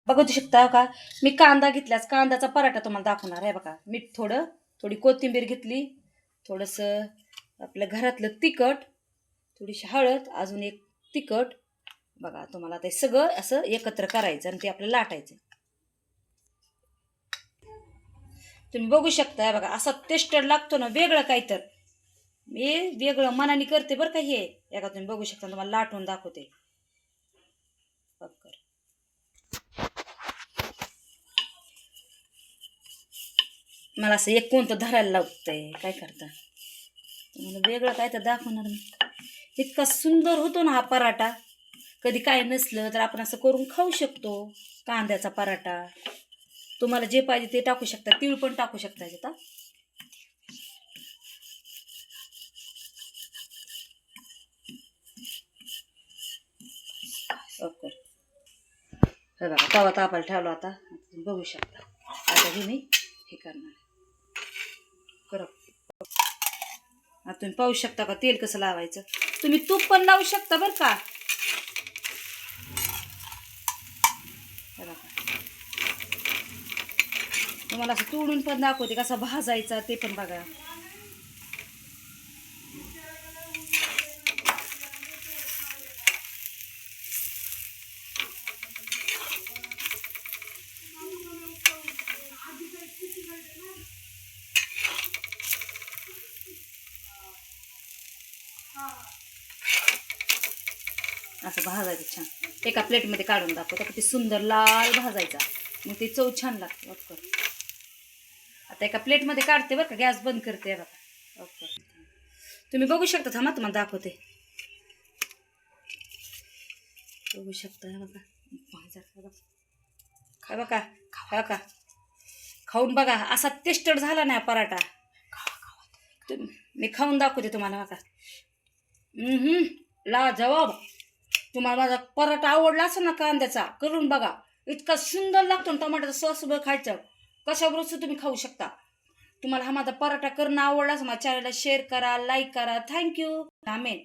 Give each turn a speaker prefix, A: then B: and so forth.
A: बघू शकता का, मी कांदा घेतल्यास कांद्याचा पराठा तुम्हाला दाखवणार आहे बघा. मीठ थोडी कोथिंबीर घेतली, थोडंसं आपल्या घरातलं तिखट, थोडीशी हळद, अजून एक तिखट. बघा तुम्हाला ते सगळं असं एकत्र करायचं आणि ते आपल्याला लाटायचं. तुम्ही बघू शकता बघा, असा टेस्टर लागतो ना वेगळं काही. तर मी वेगळं मनाने करते बरं का हे. एका तुम्ही बघू शकता, तुम्हाला लाटून दाखवते. मला असं एक कोणतं धरायला लागतंय, काय करता. तुम्हाला वेगळं काय तर दाखवणार मी. इतका सुंदर होतो ना हा पराठा. कधी काय नसलं तर आपण असं करून खाऊ शकतो. कांद्याचा पराठा तुम्हाला जे पाहिजे ते टाकू शकता. तीळ पण टाकू शकता याच्यात. ओके, हे बघा तवा तापायला ठेवला आता. तुम्ही बघू शकता. आता हे मी हे करणार करप. आता तुम्ही पाहू शकता का तेल कसं लावायचं. तुम्ही तूप पण लावू शकता बरं का. तुम्हाला असं तोडून पण दाखवते कसा भाजायचा ते पण बघा. असं भाजायचं छान. एका प्लेटमध्ये काढून दाखवतो किती सुंदर लाल भाजायचा. मग ती चव छान लागते. ओके, आता एका प्लेटमध्ये काढते बरं का. गॅस बंद करते बघा. ओके, तुम्ही बघू शकता. थांबा तुम्हाला दाखवते. बघू शकता बघा. खा बघा, खा का खाऊन बघा. असा टेस्टेड झाला नाही पराठा. मी खाऊन दाखवते तुम्हाला बघा. लाजवाब. तुम्हाला माझा पराठा आवडला असेल ना कांद्याचा, करून बघा. इतका सुंदर लागतो ना. टमाट्याचा सॉस बरं खायचं, कशाबरोबर तुम्ही खाऊ शकता. तुम्हाला हा माझा पराठा करणं आवडला असेल, माझ्या चॅनलला शेअर करा, लाईक करा. थँक्यू. आमेन.